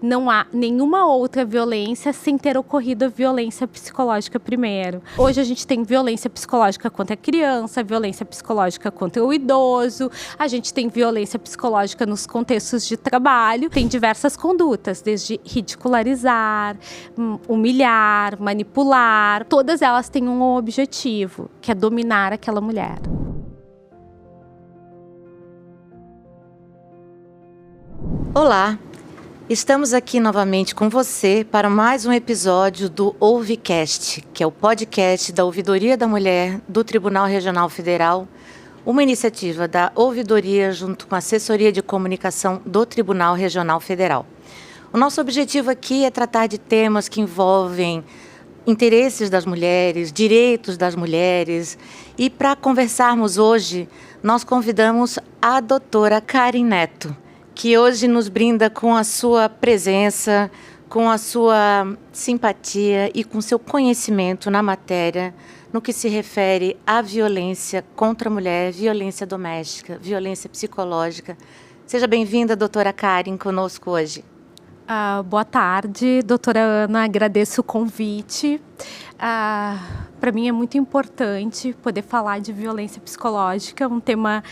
não há nenhuma outra violência sem ter ocorrido a violência psicológica primeiro. Hoje a gente tem violência psicológica contra a criança, violência psicológica contra o idoso, a gente tem violência psicológica nos contextos de trabalho, tem diversas condutas, desde ridicularizar, humilhar, manipular, todas elas têm um objetivo, que é dominar aquela mulher. Olá, estamos aqui novamente com você para mais um episódio do OuviCast, que é o podcast da Ouvidoria da Mulher do Tribunal Regional Federal, uma iniciativa da Ouvidoria junto com a Assessoria de Comunicação do Tribunal Regional Federal. O nosso objetivo aqui é tratar de temas que envolvem interesses das mulheres, direitos das mulheres, e para conversarmos hoje, nós convidamos a doutora Karen Neto, que hoje nos brinda com a sua presença, com a sua simpatia e com seu conhecimento na matéria no que se refere à violência contra a mulher, violência doméstica, violência psicológica. Seja bem-vinda, doutora Karen, conosco hoje. Boa tarde, doutora Ana, agradeço o convite. Para mim é muito importante poder falar de violência psicológica, um tema,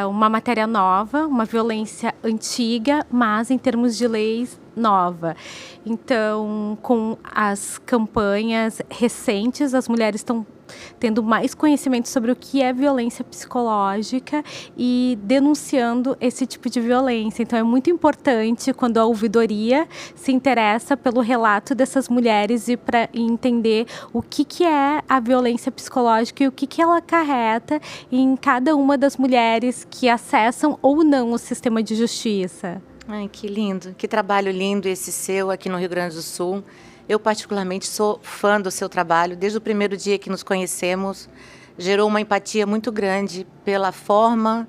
uma matéria nova, uma violência antiga, mas em termos de leis nova. Então, com as campanhas recentes, as mulheres estão tendo mais conhecimento sobre o que é violência psicológica e denunciando esse tipo de violência. Então, é muito importante quando a ouvidoria se interessa pelo relato dessas mulheres e para entender o que é a violência psicológica e o que ela acarreta em cada uma das mulheres que acessam ou não o sistema de justiça. Ai, que lindo, que trabalho lindo esse seu aqui no Rio Grande do Sul. Eu, particularmente, sou fã do seu trabalho. Desde o primeiro dia que nos conhecemos, gerou uma empatia muito grande pela forma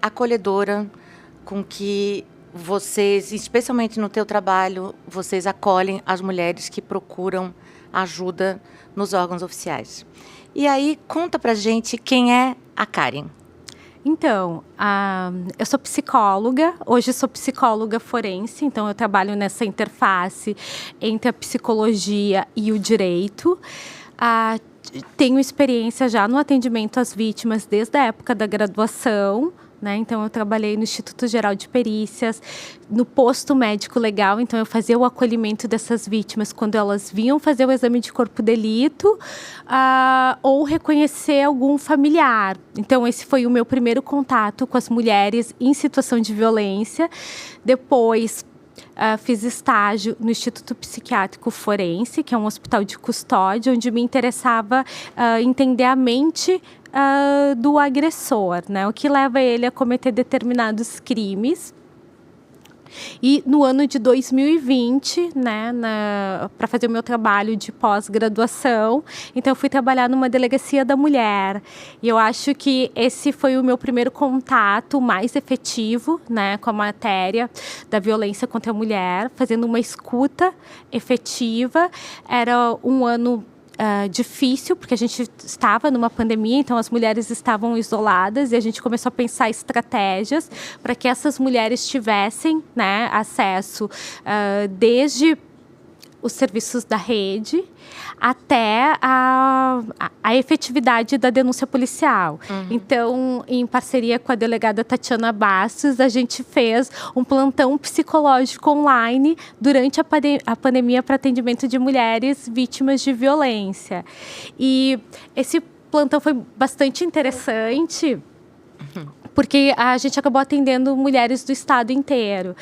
acolhedora com que vocês, especialmente no teu trabalho, vocês acolhem as mulheres que procuram ajuda nos órgãos oficiais. E aí, conta pra gente quem é a Karen. Então, eu sou psicóloga, hoje sou psicóloga forense, então eu trabalho nessa interface entre a psicologia e o direito. Tenho experiência já no atendimento às vítimas desde a época da graduação, né? Então, eu trabalhei no Instituto Geral de Perícias, no posto médico legal. Então, eu fazia o acolhimento dessas vítimas quando elas vinham fazer o exame de corpo de delito ou reconhecer algum familiar. Então, esse foi o meu primeiro contato com as mulheres em situação de violência. Depois, fiz estágio no Instituto Psiquiátrico Forense, que é um hospital de custódia, onde me interessava entender a mente do agressor, né? O que leva ele a cometer determinados crimes. E no ano de 2020, né, para fazer o meu trabalho de pós-graduação, então eu fui trabalhar numa delegacia da mulher. E eu acho que esse foi o meu primeiro contato mais efetivo, né, com a matéria da violência contra a mulher, fazendo uma escuta efetiva. Era um ano difícil, porque a gente estava numa pandemia, então as mulheres estavam isoladas e a gente começou a pensar estratégias para que essas mulheres tivessem, né, acesso desde os serviços da rede até a efetividade da denúncia policial. Então, em parceria com a delegada Tatiana Bastos, a gente fez um plantão psicológico online durante a pandemia para atendimento de mulheres vítimas de violência. E esse plantão foi bastante interessante, porque a gente acabou atendendo mulheres do estado inteiro.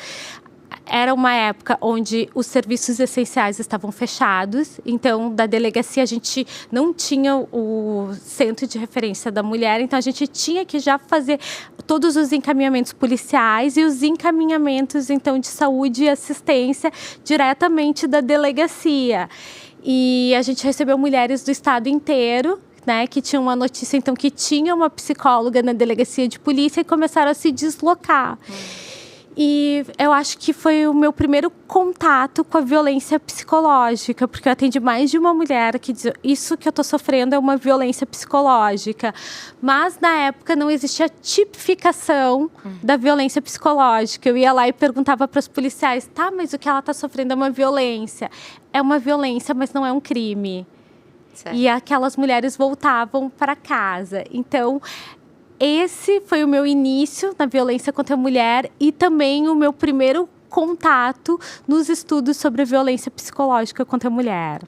Era uma época onde os serviços essenciais estavam fechados, então da delegacia a gente não tinha o centro de referência da mulher, então a gente tinha que já fazer todos os encaminhamentos policiais e os encaminhamentos então de saúde e assistência diretamente da delegacia. E a gente recebeu mulheres do estado inteiro, né, que tinham uma notícia então que tinha uma psicóloga na delegacia de polícia e começaram a se deslocar. E eu acho que foi o meu primeiro contato com a violência psicológica, porque eu atendi mais de uma mulher que diz: isso que eu estou sofrendo é uma violência psicológica. Mas, na época, não existia tipificação da violência psicológica. Eu ia lá e perguntava para os policiais: tá, mas o que ela está sofrendo é uma violência. É uma violência, mas não é um crime. Certo. E aquelas mulheres voltavam para casa. Então, esse foi o meu início na violência contra a mulher e também o meu primeiro contato nos estudos sobre a violência psicológica contra a mulher.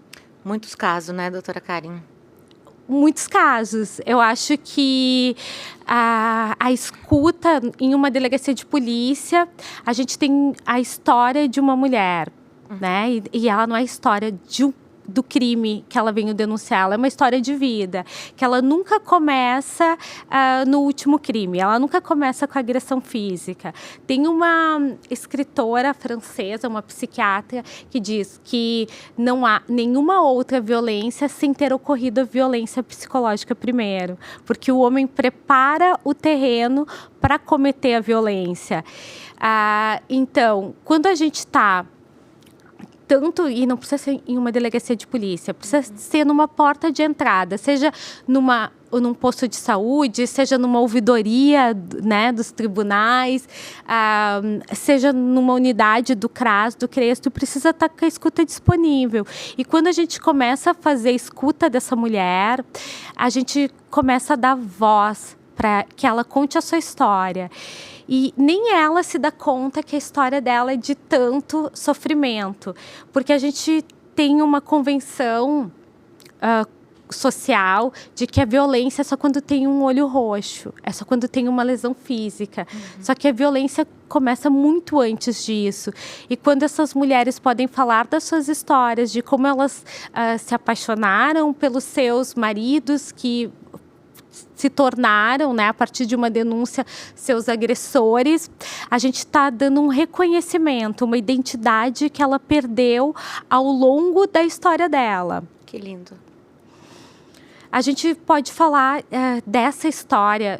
Muitos casos, né, doutora Karin? Muitos casos. Eu acho que a escuta em uma delegacia de polícia, a gente tem a história de uma mulher, né? E ela não é a história do crime que ela veio denunciar, ela é uma história de vida, que ela nunca começa no último crime, ela nunca começa com agressão física. Tem uma escritora francesa, uma psiquiatra, que diz que não há nenhuma outra violência sem ter ocorrido a violência psicológica primeiro, porque o homem prepara o terreno para cometer a violência. Então, quando a gente está e não precisa ser em uma delegacia de polícia, precisa ser numa porta de entrada, seja num posto de saúde, seja numa ouvidoria, né, dos tribunais, seja numa unidade do CRAS, do CRES, tu precisa estar com a escuta disponível. E quando a gente começa a fazer a escuta dessa mulher, a gente começa a dar voz para que ela conte a sua história. E nem ela se dá conta que a história dela é de tanto sofrimento. Porque a gente tem uma convenção social de que a violência é só quando tem um olho roxo. É só quando tem uma lesão física. Só que a violência começa muito antes disso. E quando essas mulheres podem falar das suas histórias, de como elas se apaixonaram pelos seus maridos, que se tornaram, né, a partir de uma denúncia, seus agressores, a gente está dando um reconhecimento, uma identidade que ela perdeu ao longo da história dela. Que lindo. A gente pode falar dessa história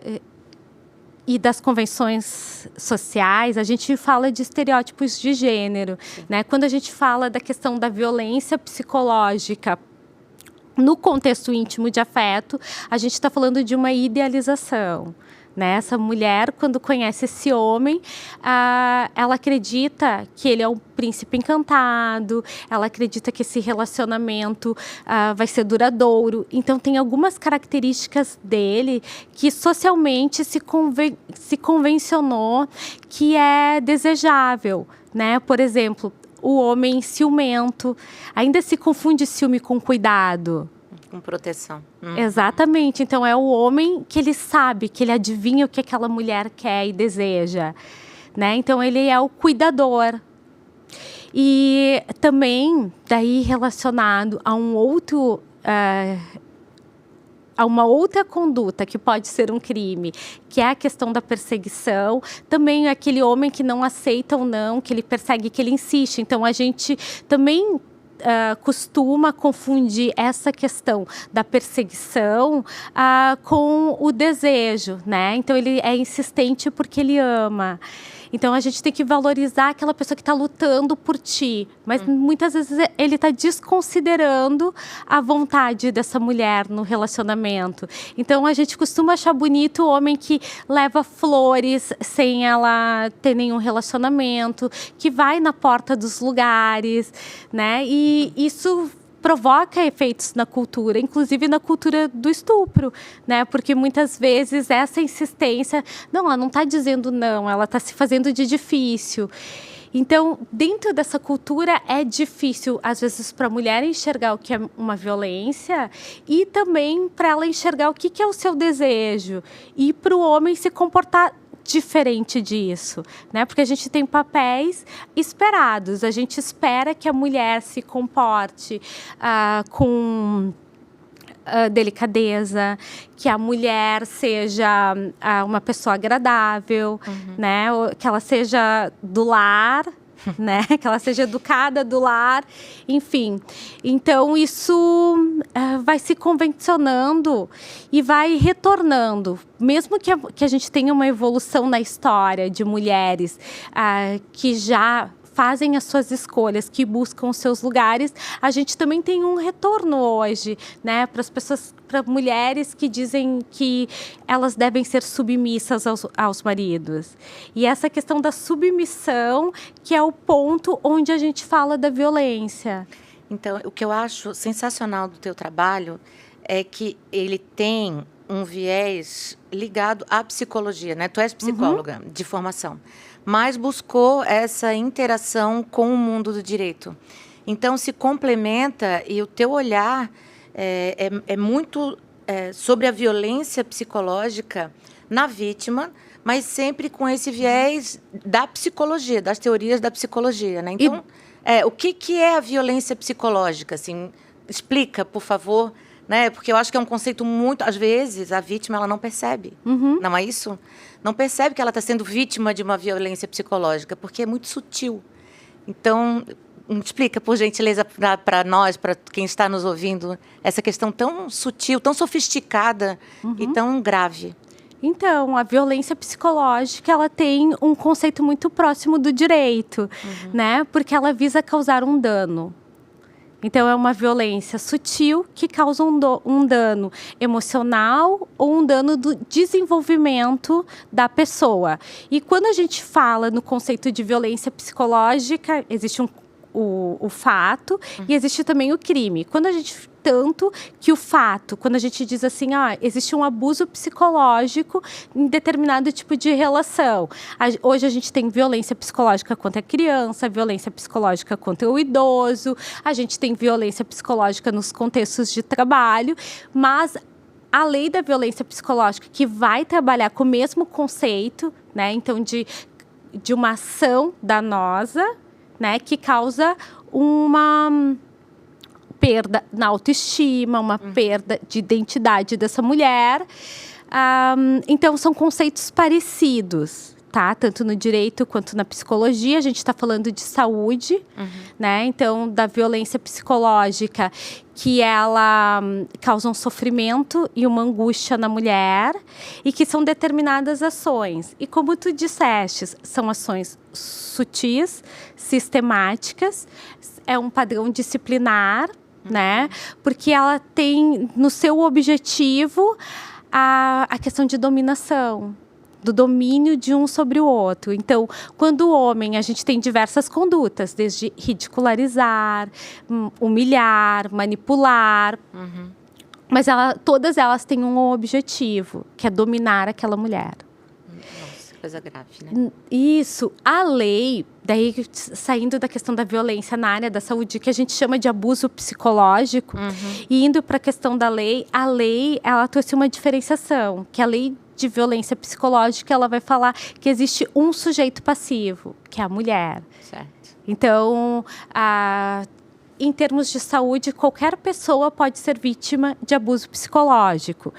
e das convenções sociais. A gente fala de estereótipos de gênero, né? Quando a gente fala da questão da violência psicológica no contexto íntimo de afeto, a gente está falando de uma idealização, né? Essa mulher, quando conhece esse homem, ela acredita que ele é um príncipe encantado, ela acredita que esse relacionamento vai ser duradouro. Então, tem algumas características dele que socialmente se convencionou que é desejável, né? Por exemplo, o homem ciumento, ainda se confunde ciúme com cuidado. Com proteção. Exatamente. Então, é o homem que ele sabe, que ele adivinha o que aquela mulher quer e deseja, né? Então, ele é o cuidador. E também, daí relacionado a uma outra conduta que pode ser um crime, que é a questão da perseguição. Também aquele homem que não aceita ou não, que ele persegue, que ele insiste. Então, a gente também costuma confundir essa questão da perseguição com o desejo, né? Então, ele é insistente porque ele ama. Então, a gente tem que valorizar aquela pessoa que está lutando por ti. Mas, muitas vezes, ele está desconsiderando a vontade dessa mulher no relacionamento. Então, a gente costuma achar bonito o homem que leva flores sem ela ter nenhum relacionamento, que vai na porta dos lugares, né? E isso provoca efeitos na cultura, inclusive na cultura do estupro, né? Porque muitas vezes essa insistência, não, ela não está dizendo não, ela está se fazendo de difícil. Então, dentro dessa cultura é difícil, às vezes, para a mulher enxergar o que é uma violência e também para ela enxergar o que é o seu desejo e para o homem se comportar diferente disso, né? Porque a gente tem papéis esperados. A gente espera que a mulher se comporte com delicadeza, que a mulher seja uma pessoa agradável, né? Que ela seja do lar, né? Que ela seja educada do lar, enfim. Então, isso vai se convencionando e vai retornando. Mesmo que a gente tenha uma evolução na história de mulheres que já fazem as suas escolhas, que buscam os seus lugares, a gente também tem um retorno hoje, né, para as pessoas, para mulheres que dizem que elas devem ser submissas aos maridos. E essa questão da submissão, que é o ponto onde a gente fala da violência. Então, o que eu acho sensacional do teu trabalho é que ele tem um viés ligado à psicologia, né? Tu és psicóloga de formação, mas buscou essa interação com o mundo do direito. Então, se complementa e o teu olhar é muito sobre a violência psicológica na vítima, mas sempre com esse viés da psicologia, das teorias da psicologia, né? Então, o que é a violência psicológica? Assim, explica, por favor, né? Porque eu acho que é um conceito muito... Às vezes, a vítima ela não percebe, não é isso? Não percebe que ela está sendo vítima de uma violência psicológica, porque é muito sutil. Então, explica, por gentileza, para nós, para quem está nos ouvindo, essa questão tão sutil, tão sofisticada e tão grave. Então, a violência psicológica, ela tem um conceito muito próximo do direito, né? Porque ela visa causar um dano. Então, é uma violência sutil que causa um dano emocional ou um dano do desenvolvimento da pessoa. E quando a gente fala no conceito de violência psicológica, existe o fato e existe também o crime. Quando a gente quando a gente diz assim, existe um abuso psicológico em determinado tipo de relação. Hoje a gente tem violência psicológica contra a criança, violência psicológica contra o idoso, a gente tem violência psicológica nos contextos de trabalho, mas a lei da violência psicológica, que vai trabalhar com o mesmo conceito, né? Então, de uma ação danosa, né? Que causa uma perda na autoestima, uma perda de identidade dessa mulher. Então, são conceitos parecidos, tá? Tanto no direito quanto na psicologia. A gente está falando de saúde, né? Então, da violência psicológica, que ela causa um sofrimento e uma angústia na mulher e que são determinadas ações. E como tu disseste, são ações sutis, sistemáticas, é um padrão disciplinar, né? Porque ela tem no seu objetivo a questão de dominação, do domínio de um sobre o outro. Então, quando o homem, a gente tem diversas condutas, desde ridicularizar, humilhar, manipular, mas todas elas têm um objetivo, que é dominar aquela mulher. Coisa grave, né? Isso. A lei, daí saindo da questão da violência na área da saúde, que a gente chama de abuso psicológico, e indo para a questão da lei, a lei, ela trouxe uma diferenciação, que a lei de violência psicológica, ela vai falar que existe um sujeito passivo, que é a mulher. Certo. Então, em termos de saúde, qualquer pessoa pode ser vítima de abuso psicológico.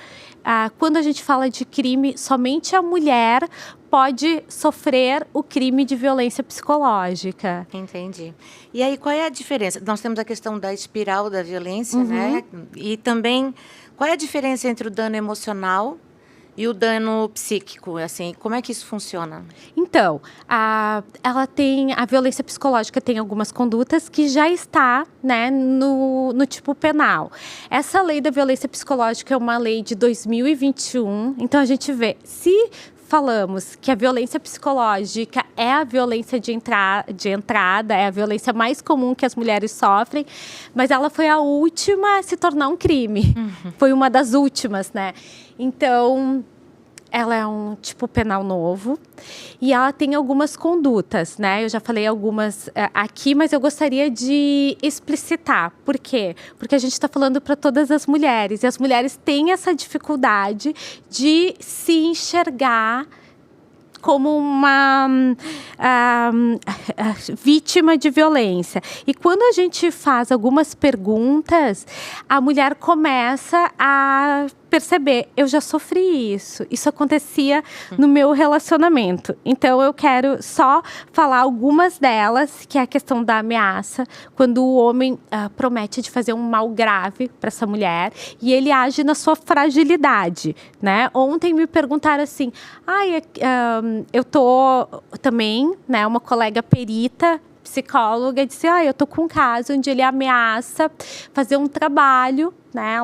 Quando a gente fala de crime, somente a mulher pode sofrer o crime de violência psicológica. Entendi. E aí, qual é a diferença? Nós temos a questão da espiral da violência, né? E também, qual é a diferença entre o dano emocional e o dano psíquico? Assim, como é que isso funciona? Então, a violência psicológica tem algumas condutas que já está, né, no tipo penal. Essa lei da violência psicológica é uma lei de 2021. Então, a gente vê, se falamos que a violência psicológica é a violência de entrada, é a violência mais comum que as mulheres sofrem, mas ela foi a última a se tornar um crime. Foi uma das últimas, né? Então, ela é um tipo penal novo e ela tem algumas condutas, né? Eu já falei algumas aqui, mas eu gostaria de explicitar. Por quê? Porque a gente está falando para todas as mulheres e as mulheres têm essa dificuldade de se enxergar como uma vítima de violência. E quando a gente faz algumas perguntas, a mulher começa a perceber, eu já sofri isso. Isso acontecia no meu relacionamento. Então, eu quero só falar algumas delas, que é a questão da ameaça. Quando o homem promete de fazer um mal grave para essa mulher e ele age na sua fragilidade, né? Ontem me perguntaram assim, eu tô também, né, uma colega perita, psicóloga, disse, eu tô com um caso onde ele ameaça fazer um trabalho, né,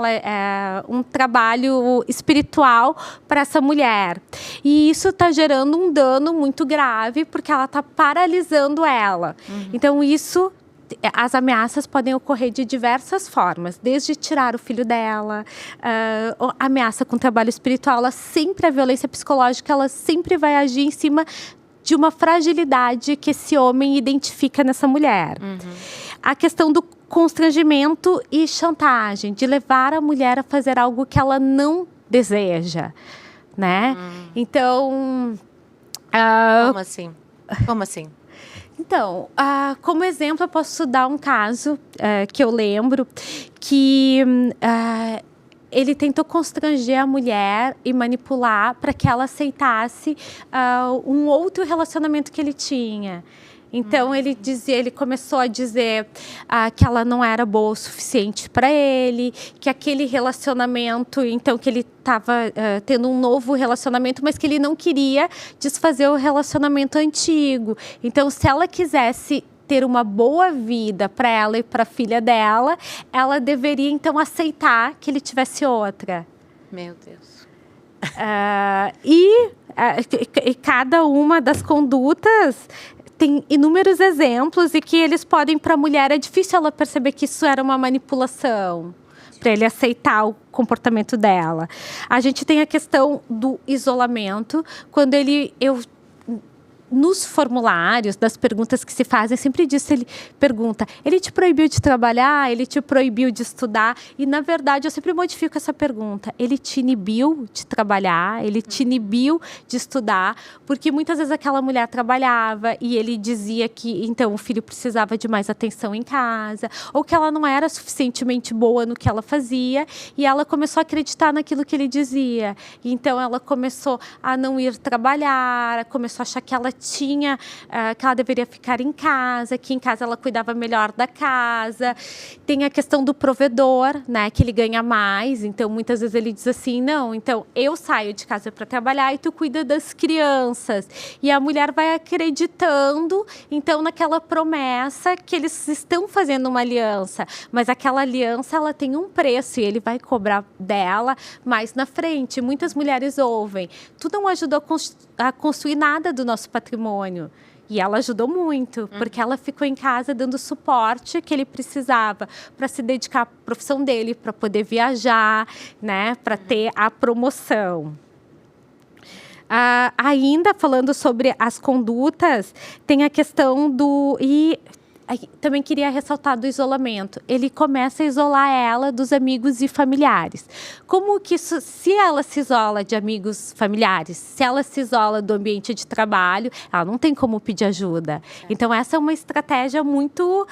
um trabalho espiritual para essa mulher. E isso está gerando um dano muito grave, porque ela está paralisando ela. Então, as ameaças podem ocorrer de diversas formas, desde tirar o filho dela, ameaça com trabalho espiritual, a violência psicológica, ela sempre vai agir em cima de uma fragilidade que esse homem identifica nessa mulher. A questão do constrangimento e chantagem, de levar a mulher a fazer algo que ela não deseja, né? Então... Como assim? Como assim? Então, como exemplo, eu posso dar um caso que eu lembro, que ele tentou constranger a mulher e manipular para que ela aceitasse um outro relacionamento que ele tinha. Então, ele começou a dizer que ela não era boa o suficiente para ele, que aquele relacionamento, então, que ele estava tendo um novo relacionamento, mas que ele não queria desfazer o relacionamento antigo. Então, se ela quisesse ter uma boa vida para ela e para a filha dela, ela deveria, então, aceitar que ele tivesse outra. Meu Deus. E cada uma das condutas tem inúmeros exemplos e que eles podem, para a mulher, é difícil ela perceber que isso era uma manipulação, para ele aceitar o comportamento dela. A gente tem a questão do isolamento, quando nos formulários das perguntas que se fazem, sempre disso ele pergunta, ele te proibiu de trabalhar, ele te proibiu de estudar? E, na verdade, eu sempre modifico essa pergunta. Ele te inibiu de trabalhar? Ele te inibiu de estudar? Porque muitas vezes aquela mulher trabalhava e ele dizia que, então, o filho precisava de mais atenção em casa, ou que ela não era suficientemente boa no que ela fazia, e ela começou a acreditar naquilo que ele dizia. E, então, ela começou a não ir trabalhar, começou a achar que ela que ela deveria ficar em casa, que em casa ela cuidava melhor da casa. Tem a questão do provedor, né, que ele ganha mais. Então, muitas vezes ele diz assim, não, então eu saio de casa para trabalhar e tu cuida das crianças. E a mulher vai acreditando, então, naquela promessa que eles estão fazendo uma aliança. Mas aquela aliança, ela tem um preço e ele vai cobrar dela mais na frente. Muitas mulheres ouvem, tu não ajudou a construir nada do nosso patrimônio. E ela ajudou muito, porque ela ficou em casa dando o suporte que ele precisava para se dedicar à profissão dele, para poder viajar, né, para ter a promoção. Ainda falando sobre as condutas, tem a questão do... também queria ressaltar do isolamento. Ele começa a isolar ela dos amigos e familiares. Como que isso, se ela se isola de amigos familiares, se ela se isola do ambiente de trabalho, ela não tem como pedir ajuda. Então, essa é uma estratégia muito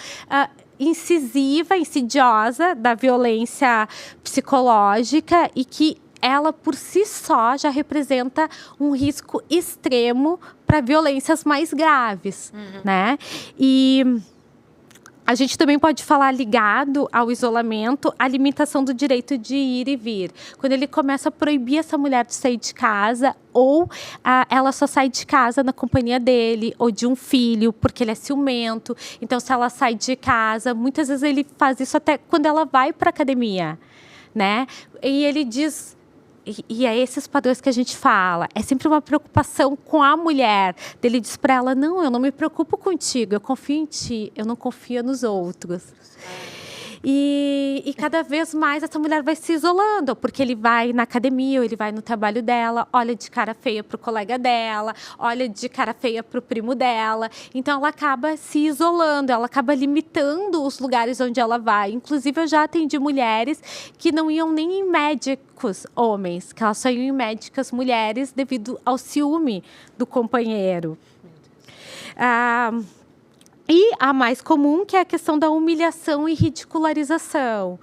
incisiva, insidiosa da violência psicológica e que ela, por si só, já representa um risco extremo para violências mais graves, né? E a gente também pode falar, ligado ao isolamento, a limitação do direito de ir e vir. Quando ele começa a proibir essa mulher de sair de casa, ou ela só sai de casa na companhia dele, ou de um filho, porque ele é ciumento. Então, se ela sai de casa, muitas vezes ele faz isso até quando ela vai para a academia, né? E ele diz... E é esses padrões que a gente fala. É sempre uma preocupação com a mulher. Ele diz para ela, não, eu não me preocupo contigo, eu confio em ti, eu não confio nos outros. E cada vez mais essa mulher vai se isolando, porque ele vai na academia, ou ele vai no trabalho dela, olha de cara feia para o colega dela, olha de cara feia para o primo dela. Então, ela acaba se isolando, ela acaba limitando os lugares onde ela vai. Inclusive, eu já atendi mulheres que não iam nem em médicos homens, que elas só iam em médicas mulheres devido ao ciúme do companheiro. E a mais comum, que é a questão da humilhação e ridicularização.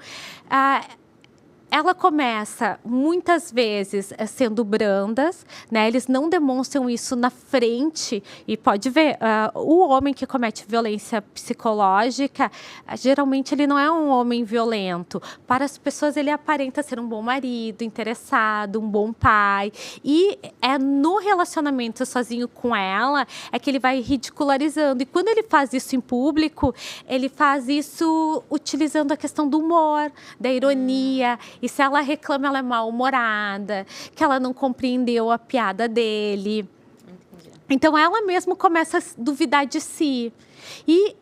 ela começa, muitas vezes, sendo brandas, né? Eles não demonstram isso na frente. E pode ver, o homem que comete violência psicológica, geralmente ele não é um homem violento. Para as pessoas, ele aparenta ser um bom marido, interessado, um bom pai. E é no relacionamento sozinho com ela, é que ele vai ridicularizando. E quando ele faz isso em público, ele faz isso utilizando a questão do humor, da ironia. E se ela reclama, ela é mal-humorada, que ela não compreendeu a piada dele. Entendi. Então, ela mesma começa a duvidar de si. E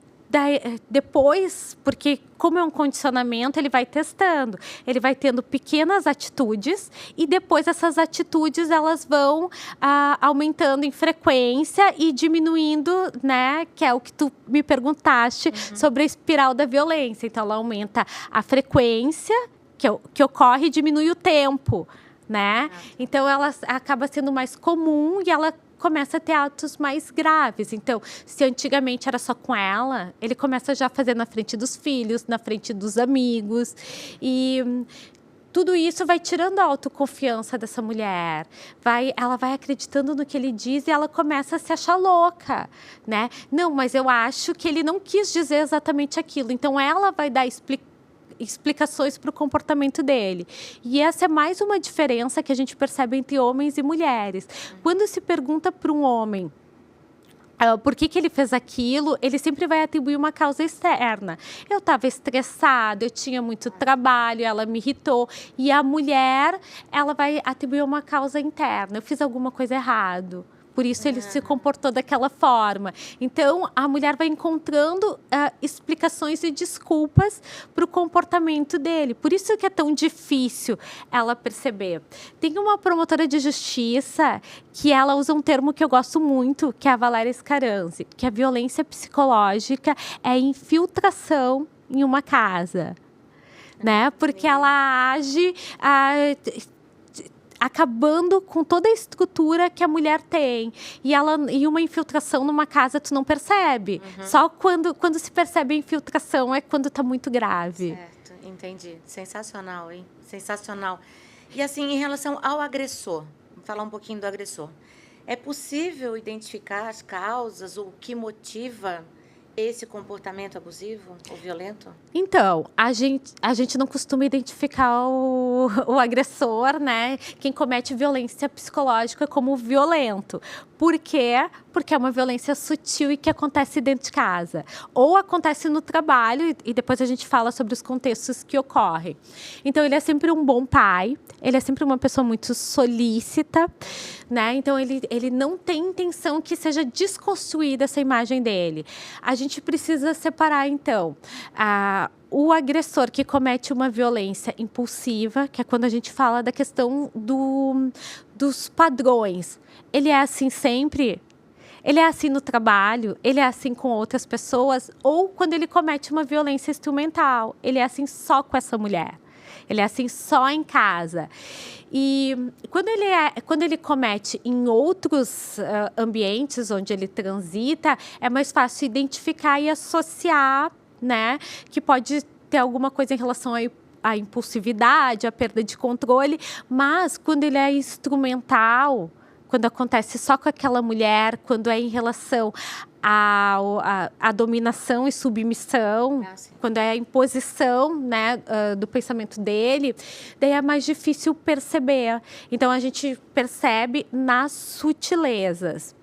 depois, porque como é um condicionamento, ele vai testando. Ele vai tendo pequenas atitudes e depois essas atitudes elas vão aumentando em frequência e diminuindo, né? Que é o que tu me perguntaste sobre a espiral da violência. Então, ela aumenta a frequência que ocorre e diminui o tempo, né? Então, ela acaba sendo mais comum e ela começa a ter atos mais graves. Então, se antigamente era só com ela, ele começa já a fazer na frente dos filhos, na frente dos amigos. E tudo isso vai tirando a autoconfiança dessa mulher. Ela vai acreditando no que ele diz e ela começa a se achar louca, né? Não, mas eu acho que ele não quis dizer exatamente aquilo. Então, ela vai dar explicações para o comportamento dele. E essa é mais uma diferença que a gente percebe entre homens e mulheres. Quando se pergunta para um homem por que ele fez aquilo, ele sempre vai atribuir uma causa externa. Eu estava estressado, eu tinha muito trabalho, ela me irritou. E a mulher, ela vai atribuir uma causa interna. Eu fiz alguma coisa errado. Por isso ele se comportou daquela forma. Então, a mulher vai encontrando explicações e desculpas para o comportamento dele. Por isso que é tão difícil ela perceber. Tem uma promotora de justiça que ela usa um termo que eu gosto muito, que é a Valéria Scaranzi, que a violência psicológica é infiltração em uma casa, né? Porque ela age acabando com toda a estrutura que a mulher tem. E uma infiltração numa casa tu não percebe. Só quando se percebe a infiltração é quando está muito grave. Certo, entendi. Sensacional, hein? Sensacional. E assim, em relação ao agressor, vamos falar um pouquinho do agressor. É possível identificar as causas ou o que motiva esse comportamento abusivo ou violento? Então, a gente não costuma identificar o agressor, né? Quem comete violência psicológica como violento. Por quê? Porque é uma violência sutil e que acontece dentro de casa. Ou acontece no trabalho, e depois a gente fala sobre os contextos que ocorrem. Então, ele é sempre um bom pai, ele é sempre uma pessoa muito solícita, né? Então, ele não tem intenção que seja desconstruída essa imagem dele. A gente precisa separar, então, o agressor que comete uma violência impulsiva, que é quando a gente fala da questão dos padrões. Ele é assim sempre? Ele é assim no trabalho? Ele é assim com outras pessoas? Ou quando ele comete uma violência instrumental? Ele é assim só com essa mulher? Ele é assim só em casa? E quando ele comete em outros ambientes onde ele transita, é mais fácil identificar e associar, né? Que pode ter alguma coisa em relação à impulsividade, à perda de controle, mas quando ele é instrumental, quando acontece só com aquela mulher, quando é em relação à dominação e submissão, quando é a imposição, né, do pensamento dele, daí é mais difícil perceber. Então, a gente percebe nas sutilezas.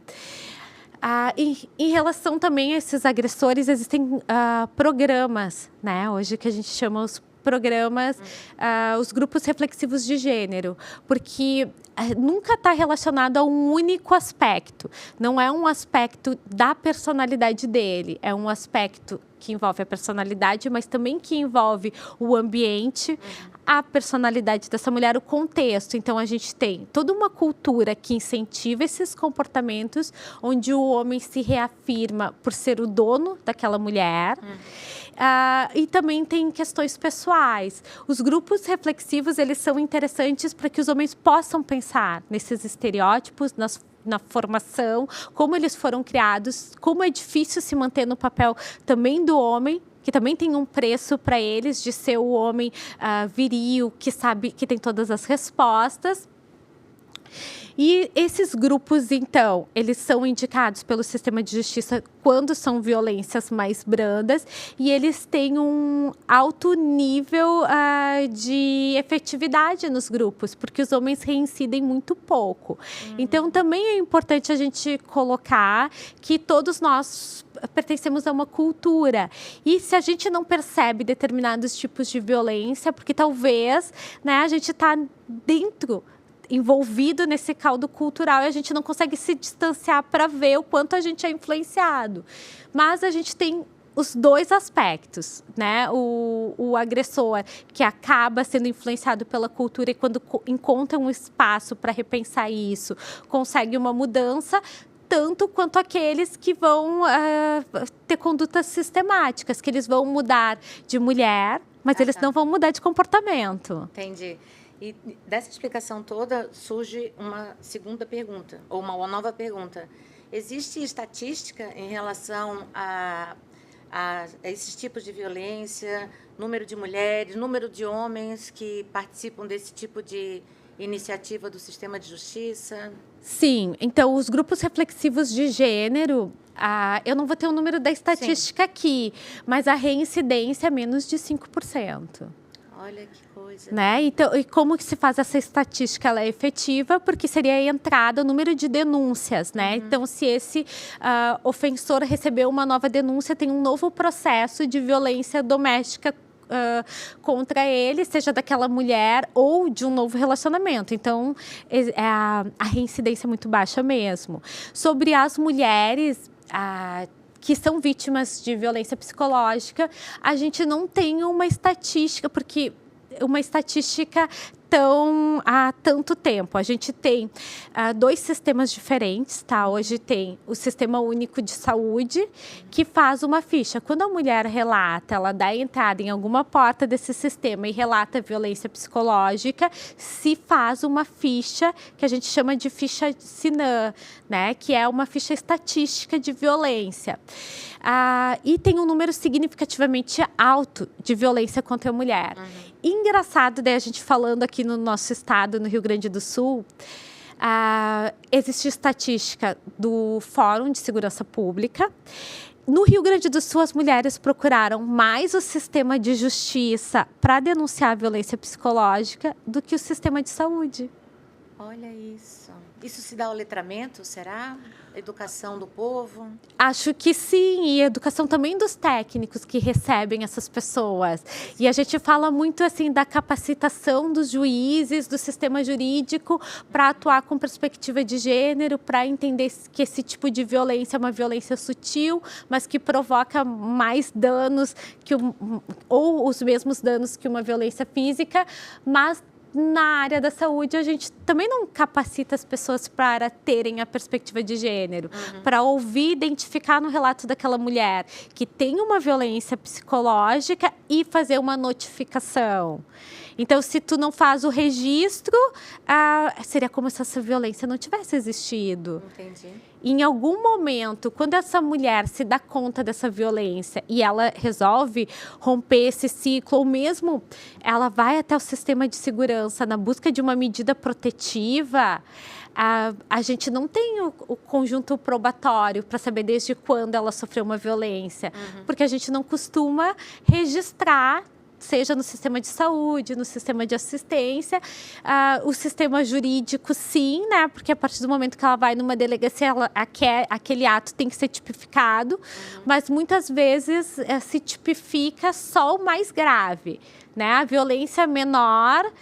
Em relação também a esses agressores, existem programas, né, hoje que a gente chama os programas, os grupos reflexivos de gênero, porque nunca está relacionado a um único aspecto. Não é um aspecto da personalidade dele, é um aspecto que envolve a personalidade, mas também que envolve o ambiente, a personalidade dessa mulher, o contexto. Então, a gente tem toda uma cultura que incentiva esses comportamentos, onde o homem se reafirma por ser o dono daquela mulher. E também tem questões pessoais. Os grupos reflexivos, eles são interessantes para que os homens possam pensar nesses estereótipos, na formação, como eles foram criados, como é difícil se manter no papel também do homem, que também tem um preço para eles de ser o homem viril, que sabe, que tem todas as respostas. E esses grupos, então, eles são indicados pelo sistema de justiça quando são violências mais brandas e eles têm um alto nível de efetividade nos grupos, porque os homens reincidem muito pouco. Então, também é importante a gente colocar que todos nós pertencemos a uma cultura. E se a gente não percebe determinados tipos de violência, porque talvez, né, a gente está envolvido nesse caldo cultural e a gente não consegue se distanciar para ver o quanto a gente é influenciado. Mas a gente tem os dois aspectos, né? O agressor que acaba sendo influenciado pela cultura e quando encontra um espaço para repensar isso, consegue uma mudança, tanto quanto aqueles que vão ter condutas sistemáticas, que eles vão mudar de mulher, mas eles não vão mudar de comportamento. Entendi. E dessa explicação toda surge uma segunda pergunta, ou uma nova pergunta. Existe estatística em relação a esses tipos de violência, número de mulheres, número de homens que participam desse tipo de iniciativa do sistema de justiça? Sim, então os grupos reflexivos de gênero, eu não vou ter o número da estatística aqui, mas a reincidência é menos de 5%. Olha que coisa. Né? Então, e como que se faz essa estatística? Ela é efetiva porque seria a entrada, o número de denúncias, né? Então, se esse ofensor recebeu uma nova denúncia, tem um novo processo de violência doméstica contra ele, seja daquela mulher ou de um novo relacionamento. Então, a reincidência é muito baixa mesmo. Sobre as mulheres que são vítimas de violência psicológica, a gente não tem uma estatística, porque uma estatística há tanto tempo. A gente tem 2 sistemas diferentes, tá? Hoje tem o Sistema Único de Saúde, que faz uma ficha. Quando a mulher relata, ela dá entrada em alguma porta desse sistema e relata violência psicológica, se faz uma ficha que a gente chama de ficha SINAM, né? Que é uma ficha estatística de violência. E tem um número significativamente alto de violência contra a mulher. Engraçado, daí a gente falando aqui no nosso estado, no Rio Grande do Sul, existe estatística do Fórum de Segurança Pública. No Rio Grande do Sul, as mulheres procuraram mais o sistema de justiça para denunciar a violência psicológica do que o sistema de saúde. Olha isso. Isso se dá ao letramento, será? Educação do povo? Acho que sim, e educação também dos técnicos que recebem essas pessoas. E a gente fala muito assim da capacitação dos juízes, do sistema jurídico para atuar com perspectiva de gênero, para entender que esse tipo de violência é uma violência sutil, mas que provoca mais danos ou os mesmos danos que uma violência física, mas na área da saúde, a gente também não capacita as pessoas para terem a perspectiva de gênero, para ouvir, identificar no relato daquela mulher que tem uma violência psicológica e fazer uma notificação. Então, se tu não faz o registro, seria como se essa violência não tivesse existido. Entendi. Em algum momento, quando essa mulher se dá conta dessa violência e ela resolve romper esse ciclo, ou mesmo ela vai até o sistema de segurança na busca de uma medida protetiva, a gente não tem o conjunto probatório para saber desde quando ela sofreu uma violência, porque a gente não costuma registrar, seja no sistema de saúde, no sistema de assistência, o sistema jurídico, sim, né? Porque a partir do momento que ela vai numa delegacia, aquele ato tem que ser tipificado, mas muitas vezes se tipifica só o mais grave, né? A violência menor,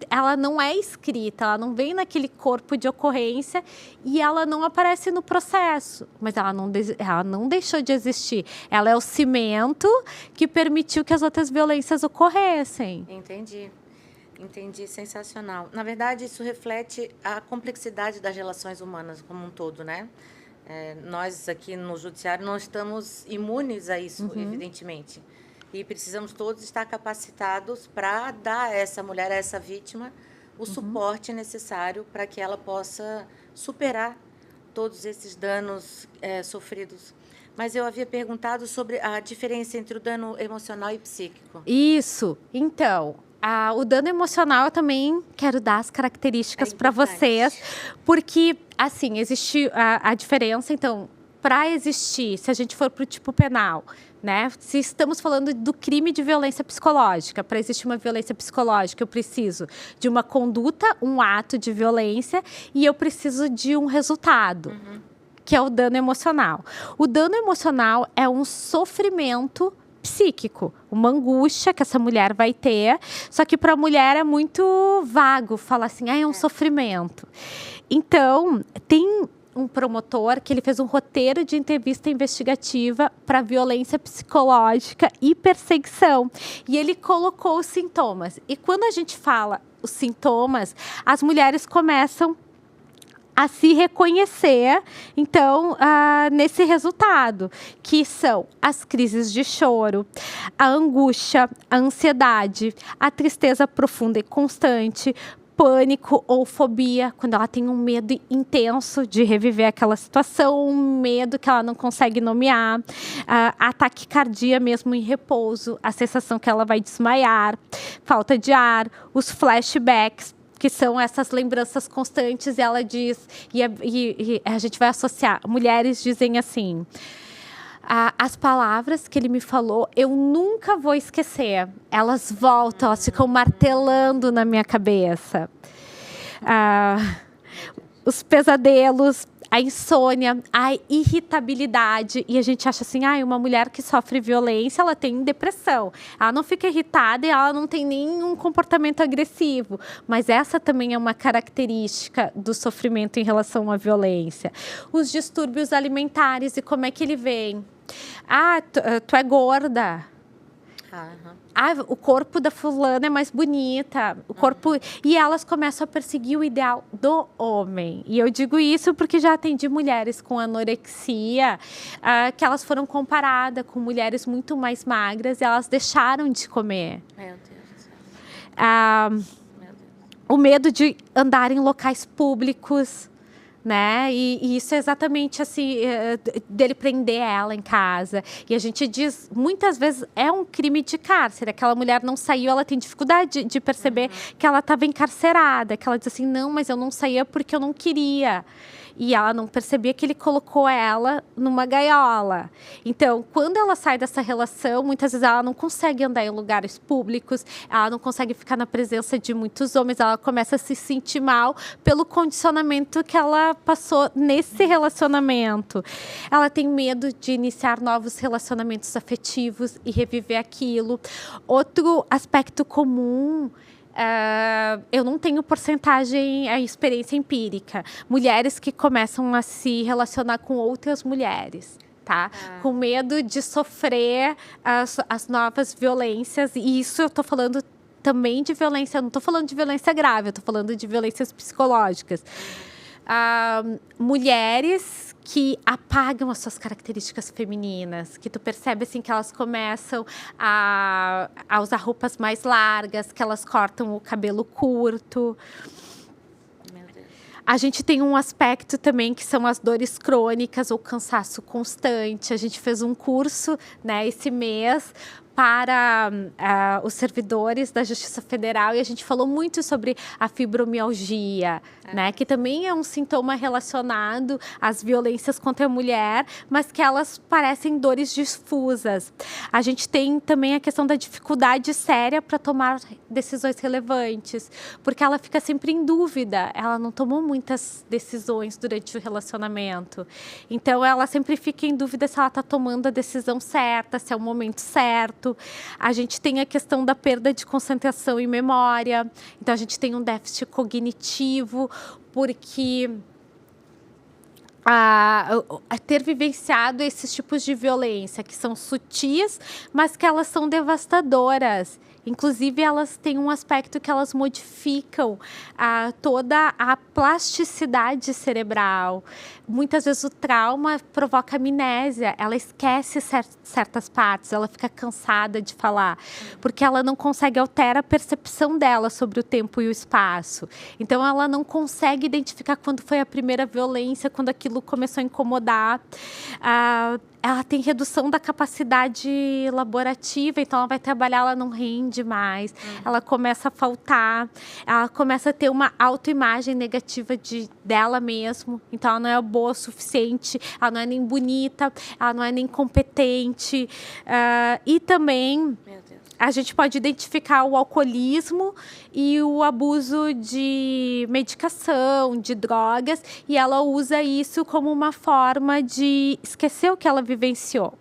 ela não é escrita, ela não vem naquele corpo de ocorrência e ela não aparece no processo, mas ela não deixou de existir. Ela é o cimento que permitiu que as outras violências ocorressem. Entendi, sensacional. Na verdade, isso reflete a complexidade das relações humanas como um todo, né? Nós aqui no Judiciário não estamos imunes a isso, evidentemente. E precisamos todos estar capacitados para dar a essa mulher, a essa vítima, o suporte necessário para que ela possa superar todos esses danos sofridos. Mas eu havia perguntado sobre a diferença entre o dano emocional e psíquico. Isso. Então, o dano emocional eu também quero dar as características para vocês, porque, assim, existe a diferença. Então, para existir, se a gente for para o tipo penal, né? Se estamos falando do crime de violência psicológica, para existir uma violência psicológica, eu preciso de uma conduta, um ato de violência, e eu preciso de um resultado. Que é o dano emocional. O dano emocional é um sofrimento psíquico, uma angústia que essa mulher vai ter, só que para a mulher é muito vago falar assim, é um sofrimento. Então, tem um promotor que ele fez um roteiro de entrevista investigativa para violência psicológica e perseguição. E ele colocou os sintomas. E quando a gente fala os sintomas, as mulheres começam a se reconhecer, então, nesse resultado, que são as crises de choro, a angústia, a ansiedade, a tristeza profunda e constante, pânico ou fobia, quando ela tem um medo intenso de reviver aquela situação, um medo que ela não consegue nomear, ataque cardíaco mesmo em repouso, a sensação que ela vai desmaiar, falta de ar, os flashbacks, que são essas lembranças constantes, e ela diz, e a gente vai associar, mulheres dizem assim, as palavras que ele me falou, eu nunca vou esquecer, elas voltam, elas ficam martelando na minha cabeça. Os pesadelos, a insônia, a irritabilidade. E a gente acha assim, uma mulher que sofre violência, ela tem depressão. Ela não fica irritada e ela não tem nenhum comportamento agressivo. Mas essa também é uma característica do sofrimento em relação à violência. Os distúrbios alimentares e como é que ele vem. Tu é gorda. O corpo da fulana é mais bonita, o corpo... E elas começam a perseguir o ideal do homem. E eu digo isso porque já atendi mulheres com anorexia, que elas foram comparadas com mulheres muito mais magras e elas deixaram de comer. Meu Deus do céu. O medo de andar em locais públicos, né? E isso é exatamente assim, dele prender ela em casa. E a gente diz, muitas vezes, é um crime de cárcere. Aquela mulher não saiu, ela tem dificuldade de perceber que ela estava encarcerada. Que ela diz assim, não, mas eu não saía porque eu não queria. E ela não percebia que ele colocou ela numa gaiola. Então, quando ela sai dessa relação, muitas vezes ela não consegue andar em lugares públicos, ela não consegue ficar na presença de muitos homens, ela começa a se sentir mal pelo condicionamento que ela passou nesse relacionamento. Ela tem medo de iniciar novos relacionamentos afetivos e reviver aquilo. Outro aspecto comum, eu não tenho porcentagem, a experiência empírica. Mulheres que começam a se relacionar com outras mulheres, tá? Com medo de sofrer as novas violências. E isso eu tô falando também de violência, eu não tô falando de violência grave, eu tô falando de violências psicológicas. Mulheres que apagam as suas características femininas, que tu percebe assim que elas começam a usar roupas mais largas, que elas cortam o cabelo curto. Meu Deus. A gente tem um aspecto também que são as dores crônicas ou cansaço constante. A gente fez um curso, né, esse mês para os servidores da Justiça Federal e a gente falou muito sobre a fibromialgia, né, que também é um sintoma relacionado às violências contra a mulher, mas que elas parecem dores difusas. A gente tem também a questão da dificuldade séria para tomar decisões relevantes, porque ela fica sempre em dúvida, ela não tomou muitas decisões durante o relacionamento. Então, ela sempre fica em dúvida se ela está tomando a decisão certa, se é o momento certo. A gente tem a questão da perda de concentração e memória. Então, a gente tem um déficit cognitivo, porque a ter vivenciado esses tipos de violência, que são sutis, mas que elas são devastadoras. Inclusive, elas têm um aspecto que elas modificam toda a plasticidade cerebral. Muitas vezes o trauma provoca amnésia, ela esquece certas partes, ela fica cansada de falar, porque ela não consegue alterar a percepção dela sobre o tempo e o espaço. Então, ela não consegue identificar quando foi a primeira violência, quando aquilo começou a incomodar. ela tem redução da capacidade laborativa, então ela vai trabalhar, ela não rende mais, ela começa a faltar, ela começa a ter uma autoimagem negativa dela mesmo, então ela não é boa o suficiente, ela não é nem bonita, ela não é nem competente, e também a gente pode identificar o alcoolismo e o abuso de medicação, de drogas, e ela usa isso como uma forma de esquecer o que ela vivenciou.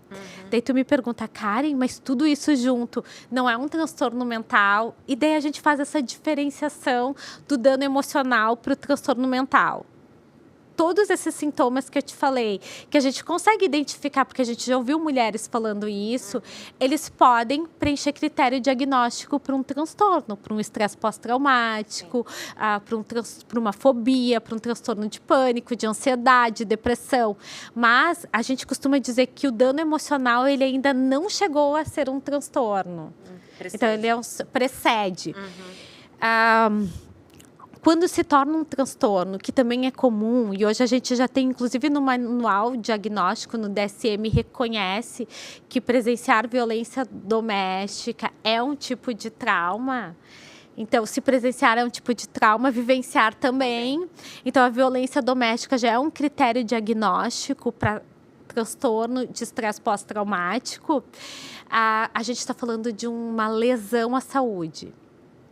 Daí tu me pergunta, Karen, mas tudo isso junto não é um transtorno mental? E daí a gente faz essa diferenciação do dano emocional para o transtorno mental. Todos esses sintomas que eu te falei, que a gente consegue identificar, porque a gente já ouviu mulheres falando isso, eles podem preencher critério diagnóstico para um transtorno, para um estresse pós-traumático, para uma fobia, para um transtorno de pânico, de ansiedade, depressão. Mas a gente costuma dizer que o dano emocional ele ainda não chegou a ser um transtorno. Então, ele precede. Quando se torna um transtorno, que também é comum, e hoje a gente já tem, inclusive no manual diagnóstico, no DSM, reconhece que presenciar violência doméstica é um tipo de trauma. Então, se presenciar é um tipo de trauma, vivenciar também. Então, a violência doméstica já é um critério diagnóstico para transtorno de estresse pós-traumático. A gente está falando de uma lesão à saúde.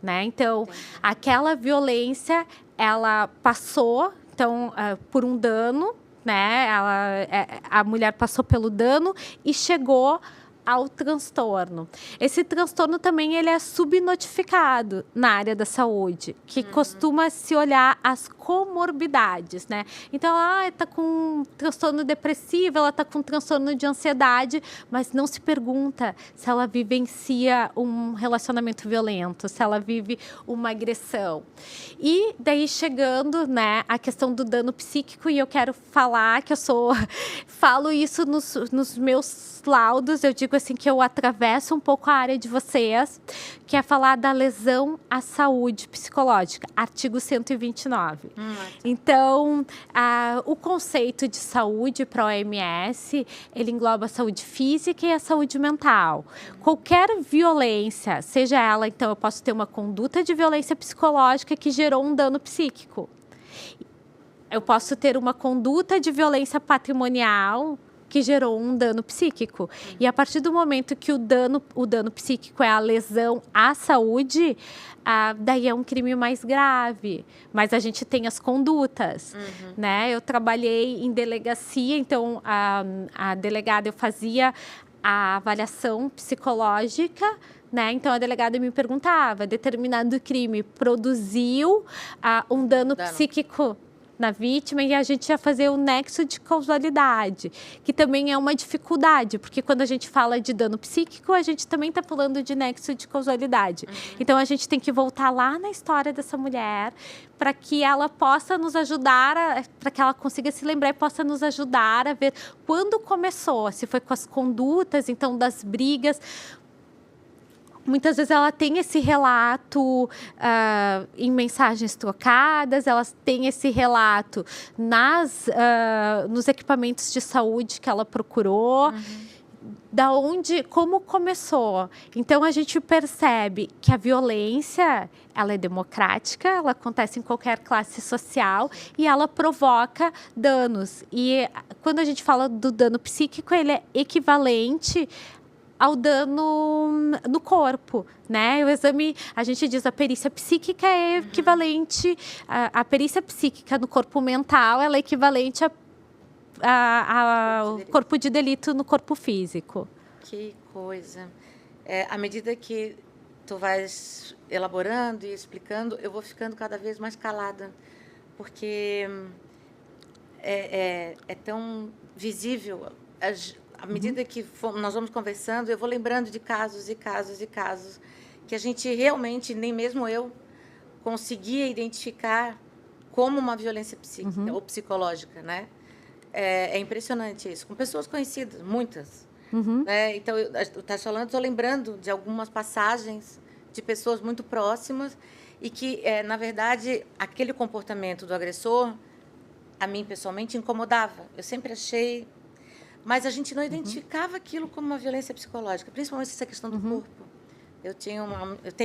Né? Então, aquela violência, ela passou por um dano, né? A mulher passou pelo dano e chegou ao transtorno. Esse transtorno também ele é subnotificado na área da saúde, que costuma se olhar as comorbidades, né? Então, ela está com um transtorno depressivo, ela está com um transtorno de ansiedade, mas não se pergunta se ela vivencia um relacionamento violento, se ela vive uma agressão. E daí chegando, né, a questão do dano psíquico, e eu quero falar que falo isso nos meus laudos, eu digo assim que eu atravesso um pouco a área de vocês, que é falar da lesão à saúde psicológica, artigo 129. Então, o conceito de saúde para a OMS, ele engloba a saúde física e a saúde mental. Qualquer violência, seja ela, então, eu posso ter uma conduta de violência psicológica que gerou um dano psíquico. Eu posso ter uma conduta de violência patrimonial que gerou um dano psíquico. E a partir do momento que o dano psíquico é a lesão à saúde, daí é um crime mais grave. Mas a gente tem as condutas, né? Eu trabalhei em delegacia, então a delegada, eu fazia a avaliação psicológica, né? Então, a delegada me perguntava, determinado crime produziu um dano psíquico na vítima, e a gente ia fazer o nexo de causalidade, que também é uma dificuldade, porque quando a gente fala de dano psíquico, a gente também está falando de nexo de causalidade. Então, a gente tem que voltar lá na história dessa mulher, para que ela possa nos ajudar, para que ela consiga se lembrar e possa nos ajudar a ver quando começou, se foi com as condutas, então, das brigas. Muitas vezes ela tem esse relato em mensagens trocadas, elas têm esse relato nos equipamentos de saúde que ela procurou, como começou. Então, a gente percebe que a violência, ela é democrática, ela acontece em qualquer classe social e ela provoca danos. E quando a gente fala do dano psíquico, ele é equivalente ao dano no corpo, né? O exame, a gente diz, a perícia psíquica é equivalente, a perícia psíquica no corpo mental, ela é equivalente ao corpo de delito no corpo físico. Que coisa. À medida que tu vais elaborando e explicando, eu vou ficando cada vez mais calada, porque é tão visível. À medida que nós vamos conversando, eu vou lembrando de casos e casos e casos que a gente realmente, nem mesmo eu, conseguia identificar como uma violência psíquica ou psicológica, né? É impressionante isso. Com pessoas conhecidas, muitas. Né? Então, eu estás falando, estou lembrando de algumas passagens de pessoas muito próximas e que, na verdade, aquele comportamento do agressor, a mim, pessoalmente, incomodava. Eu sempre achei... Mas a gente não identificava aquilo como uma violência psicológica, principalmente essa questão do corpo. Eu tenho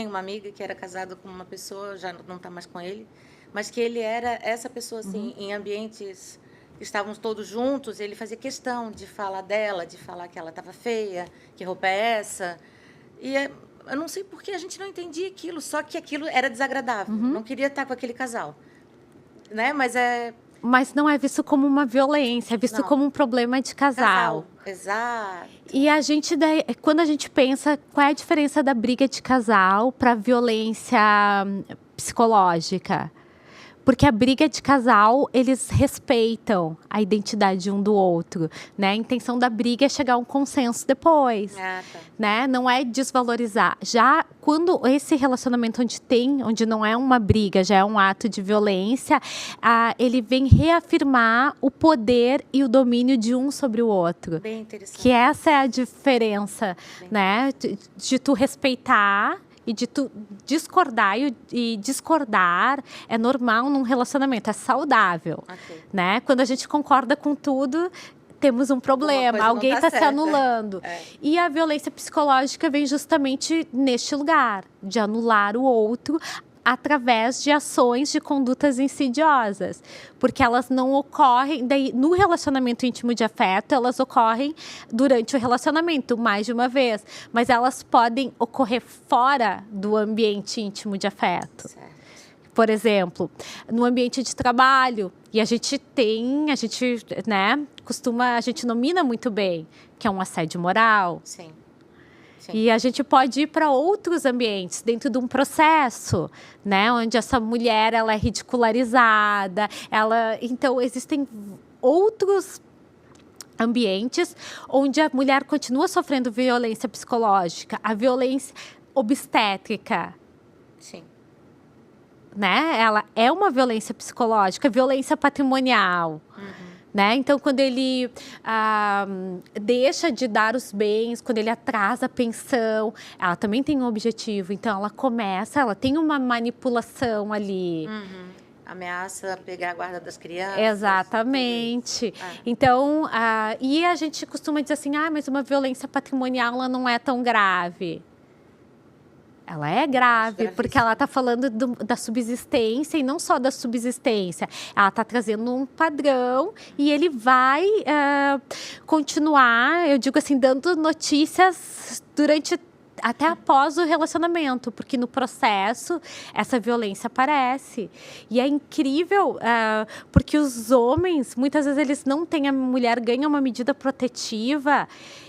uma amiga que era casada com uma pessoa, já não está mais com ele, mas que ele era essa pessoa, assim, em ambientes que estávamos todos juntos, ele fazia questão de falar dela, de falar que ela estava feia, que roupa é essa. Eu não sei por que a gente não entendia aquilo, só que aquilo era desagradável. Não queria estar com aquele casal, né? Mas não é visto como uma violência, é visto como um problema de casal. Exato. E quando a gente pensa qual é a diferença da briga de casal para violência psicológica. Porque a briga de casal, eles respeitam a identidade um do outro, né? A intenção da briga é chegar a um consenso depois, né? Não é desvalorizar. Já quando esse relacionamento onde não é uma briga, já é um ato de violência, ele vem reafirmar o poder e o domínio de um sobre o outro. Bem interessante. Que essa é a diferença, né? De tu respeitar e de tu discordar, e discordar é normal num relacionamento, é saudável, né? Quando a gente concorda com tudo, temos um problema, alguém está se anulando. E a violência psicológica vem justamente neste lugar, de anular o outro, através de ações de condutas insidiosas, porque elas não ocorrem no relacionamento íntimo de afeto, elas ocorrem durante o relacionamento mais de uma vez, mas elas podem ocorrer fora do ambiente íntimo de afeto. Certo. Por exemplo, no ambiente de trabalho, e a gente nomina muito bem, que é um assédio moral. Sim. E a gente pode ir para outros ambientes, dentro de um processo, né? Onde essa mulher ela é ridicularizada. Então, existem outros ambientes onde a mulher continua sofrendo violência psicológica. A violência obstétrica. Sim. Né? Ela é uma violência psicológica, violência patrimonial. Né? Então, quando ele deixa de dar os bens, quando ele atrasa a pensão, ela também tem um objetivo. Então, ela tem uma manipulação ali. Ameaça pegar a guarda das crianças. Exatamente. Então, e a gente costuma dizer assim, mas uma violência patrimonial ela não é tão grave. Ela é grave, porque ela está falando da subsistência, e não só da subsistência. Ela está trazendo um padrão e ele vai continuar, eu digo assim, dando notícias até após o relacionamento, porque no processo essa violência aparece. E é incrível, porque os homens, muitas vezes eles não têm, a mulher ganha uma medida protetiva,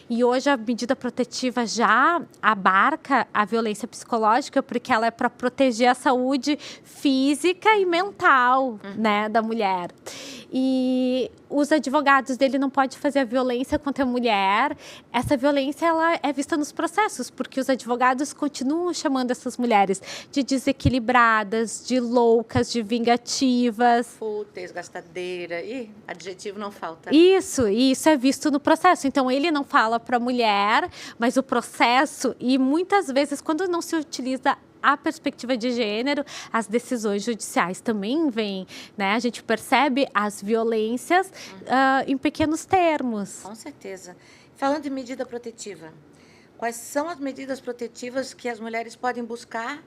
e hoje a medida protetiva já abarca a violência psicológica, porque ela é para proteger a saúde física e mental, né, da mulher. E os advogados dele não podem fazer a violência contra a mulher. Essa violência ela é vista nos processos, porque os advogados continuam chamando essas mulheres de desequilibradas, de loucas, de vingativas. Fúteis, gastadeira, adjetivo não falta. Isso é visto no processo. Então, ele não fala para a mulher, mas o processo, e muitas vezes, quando não se utiliza a perspectiva de gênero, as decisões judiciais também vêm, né? A gente percebe as violências em pequenos termos. Com certeza. Falando em medida protetiva, quais são as medidas protetivas que as mulheres podem buscar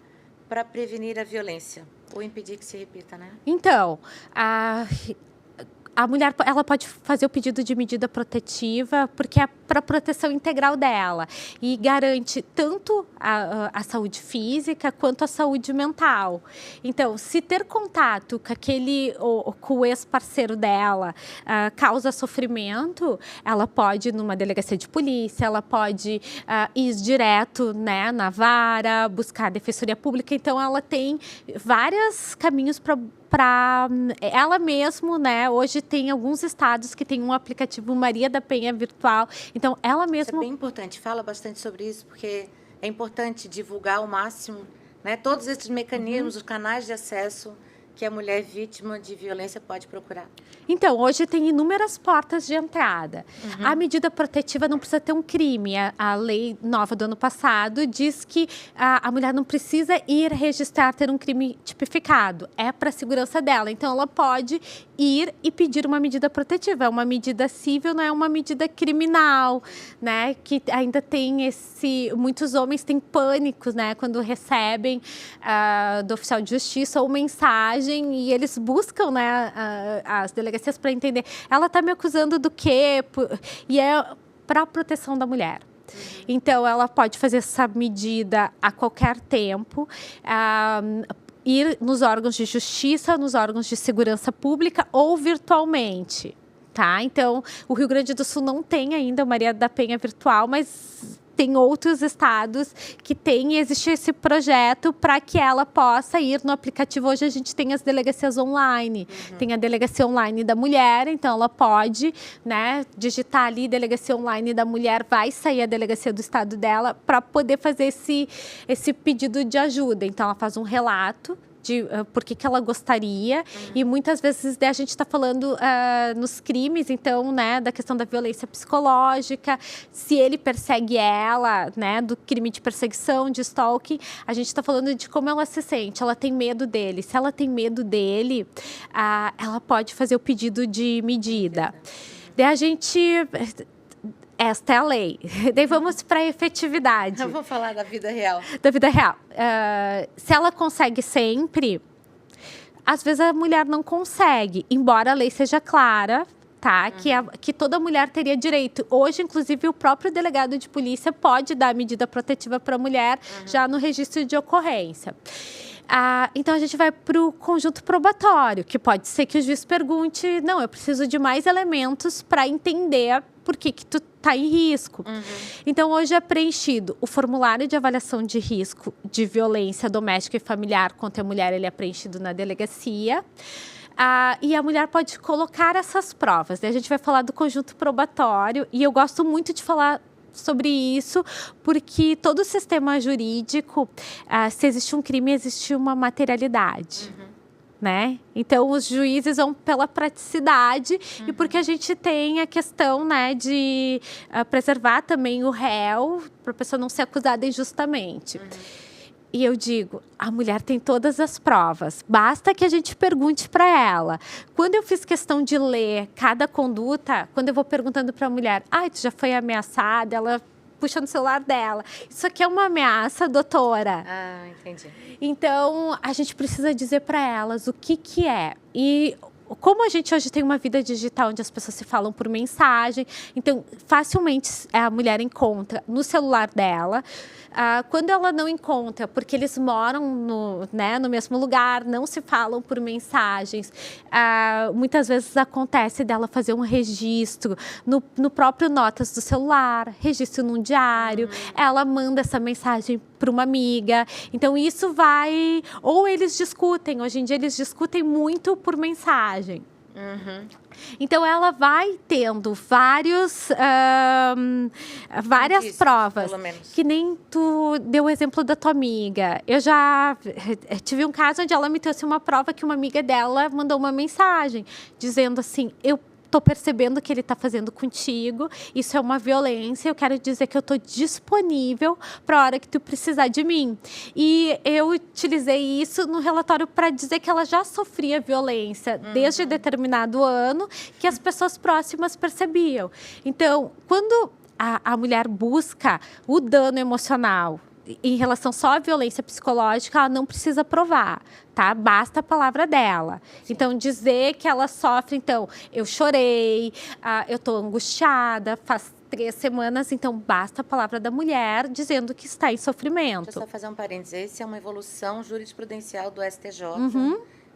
para prevenir a violência ou impedir que se repita, né? Então, a mulher ela pode fazer o pedido de medida protetiva porque é para a proteção integral dela e garante tanto a saúde física quanto a saúde mental. Então, se ter contato com o ex-parceiro dela causa sofrimento, ela pode ir numa delegacia de polícia, ela pode ir direto, né, na vara, buscar a defensoria pública. Então, ela tem vários caminhos para ela mesmo, né? Hoje tem alguns estados que tem um aplicativo Maria da Penha virtual. Então, ela mesma... Isso é bem importante. Fala bastante sobre isso, porque é importante divulgar ao máximo, né, todos esses mecanismos, os canais de acesso que a mulher vítima de violência pode procurar. Então, hoje tem inúmeras portas de entrada. A medida protetiva não precisa ter um crime. A lei nova do ano passado diz que a mulher não precisa ir registrar, ter um crime tipificado. É para a segurança dela. Então, ela pode ir e pedir uma medida protetiva. É uma medida civil, não é uma medida criminal, né? Que ainda tem muitos homens têm pânico, né? Quando recebem do oficial de justiça ou mensagem e eles buscam, né, as delegacias para entender. Ela está me acusando do quê? E é para a proteção da mulher. Então, ela pode fazer essa medida a qualquer tempo, ir nos órgãos de justiça, nos órgãos de segurança pública ou virtualmente, tá? Então, o Rio Grande do Sul não tem ainda o Maria da Penha virtual, mas tem outros estados que tem, e existe esse projeto para que ela possa ir no aplicativo. Hoje a gente tem as delegacias online, tem a delegacia online da mulher, então ela pode, né, digitar ali delegacia online da mulher, vai sair a delegacia do estado dela para poder fazer esse pedido de ajuda. Então ela faz um relato de por que ela gostaria, e muitas vezes a gente está falando nos crimes, então, né, da questão da violência psicológica, se ele persegue ela, né, do crime de perseguição, de stalking, a gente está falando de como ela se sente, ela tem medo dele. Se ela tem medo dele, ela pode fazer o pedido de medida. Daí a gente... Esta é a lei. Daí vamos para a efetividade. Vamos falar da vida real. Da vida real. Se ela consegue sempre, às vezes a mulher não consegue, embora a lei seja clara, tá? Que toda mulher teria direito. Hoje, inclusive, o próprio delegado de polícia pode dar medida protetiva para a mulher já no registro de ocorrência. Então, a gente vai para o conjunto probatório, que pode ser que o juiz pergunte, não, eu preciso de mais elementos para entender por que tu está em risco. Então, hoje é preenchido o formulário de avaliação de risco de violência doméstica e familiar contra a mulher, ele é preenchido na delegacia. E a mulher pode colocar essas provas. Daí a gente vai falar do conjunto probatório, e eu gosto muito de falar sobre isso, porque todo o sistema jurídico, se existe um crime, existe uma materialidade. Né? Então, os juízes vão pela praticidade e porque a gente tem a questão, né, de preservar também o réu, para a pessoa não ser acusada injustamente. E eu digo, a mulher tem todas as provas, basta que a gente pergunte para ela. Quando eu fiz questão de ler cada conduta, quando eu vou perguntando para a mulher, tu já foi ameaçada, ela puxa no celular dela. Isso aqui é uma ameaça, doutora? Entendi. Então, a gente precisa dizer para elas o que é. E como a gente hoje tem uma vida digital onde as pessoas se falam por mensagem, então, facilmente a mulher encontra no celular dela. Quando ela não encontra, porque eles moram no mesmo lugar, não se falam por mensagens, muitas vezes acontece dela fazer um registro no próprio notas do celular, registro num diário, ela manda essa mensagem para uma amiga. Então, isso vai... Ou eles discutem, hoje em dia eles discutem muito por mensagem. Então, ela vai tendo várias indícios, provas. Que nem tu deu o exemplo da tua amiga. Eu já tive um caso onde ela me trouxe uma prova que uma amiga dela mandou uma mensagem dizendo assim, eu estou percebendo que ele está fazendo contigo, isso é uma violência, eu quero dizer que eu estou disponível para a hora que tu precisar de mim. E eu utilizei isso no relatório para dizer que ela já sofria violência desde determinado ano, que as pessoas próximas percebiam. Então, quando a mulher busca o dano emocional, em relação só à violência psicológica, ela não precisa provar, tá? Basta a palavra dela. Sim. Então, dizer que ela sofre, então, eu chorei, eu estou angustiada, faz 3 semanas, então basta a palavra da mulher dizendo que está em sofrimento. Deixa eu só fazer um parênteses. Esse é uma evolução jurisprudencial do STJ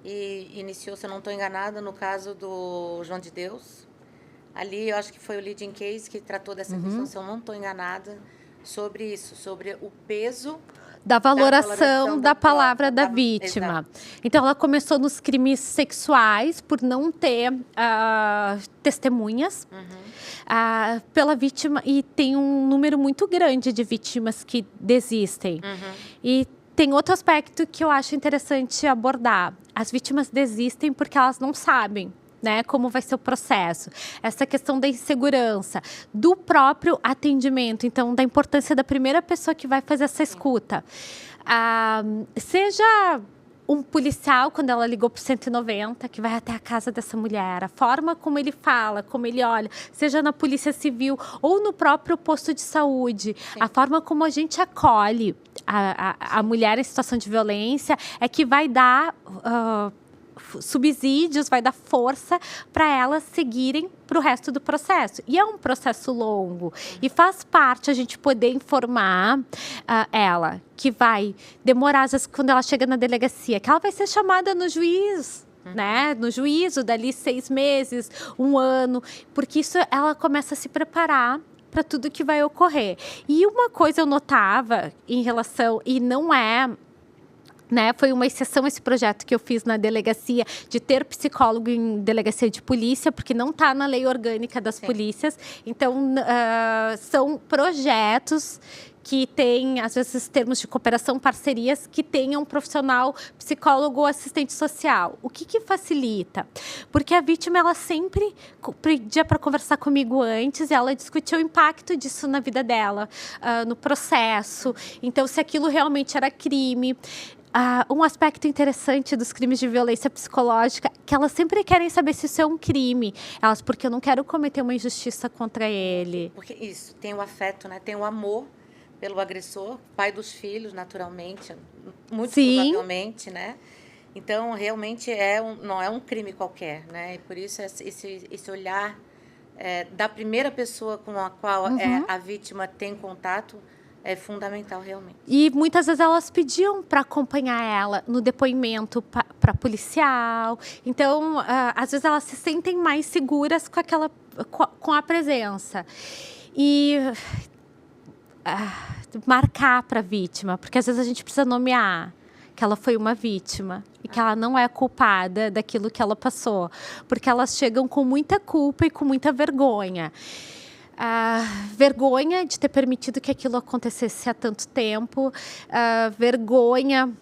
e iniciou, se eu não estou enganada, no caso do João de Deus. Ali, eu acho que foi o leading case que tratou dessa questão, se eu não estou enganada, sobre isso, sobre o peso da valoração da palavra da vítima. Exato. Então, ela começou nos crimes sexuais por não ter testemunhas pela vítima, e tem um número muito grande de vítimas que desistem. E tem outro aspecto que eu acho interessante abordar. As vítimas desistem porque elas não sabem, né, como vai ser o processo. Essa questão da insegurança, do próprio atendimento, então, da importância da primeira pessoa que vai fazer essa escuta. Seja um policial, quando ela ligou para o 190, que vai até a casa dessa mulher, a forma como ele fala, como ele olha, seja na polícia civil ou no próprio posto de saúde, a forma como a gente acolhe a mulher em situação de violência é que vai dar subsídios, vai dar força para elas seguirem para o resto do processo. E é um processo longo. E faz parte a gente poder informar ela que vai demorar, às vezes, quando ela chega na delegacia, que ela vai ser chamada no juiz, né? No juízo, dali 6 meses, 1 ano, porque isso ela começa a se preparar para tudo que vai ocorrer. E uma coisa eu notava em relação, e não é... Né, foi uma exceção esse projeto que eu fiz na delegacia de ter psicólogo em delegacia de polícia, porque não está na lei orgânica das polícias. Então, são projetos que têm, às vezes, termos de cooperação, parcerias, que tenham um profissional psicólogo ou assistente social. O que facilita? Porque a vítima, ela sempre pedia para conversar comigo antes e ela discutia o impacto disso na vida dela, no processo. Então, se aquilo realmente era crime. Um aspecto interessante dos crimes de violência psicológica, que elas sempre querem saber se isso é um crime. Elas, porque eu não quero cometer uma injustiça contra ele. Porque isso, tem o afeto, né? Tem o amor pelo agressor, pai dos filhos, naturalmente, muito provavelmente, né? Então, realmente, não é um crime qualquer, né? E por isso, esse olhar da primeira pessoa com a qual a vítima tem contato é fundamental, realmente. E muitas vezes elas pediam para acompanhar ela no depoimento para policial. Então, às vezes elas se sentem mais seguras com a presença. E marcar para a vítima, porque às vezes a gente precisa nomear que ela foi uma vítima e que ela não é culpada daquilo que ela passou. Porque elas chegam com muita culpa e com muita vergonha. Vergonha de ter permitido que aquilo acontecesse há tanto tempo, vergonha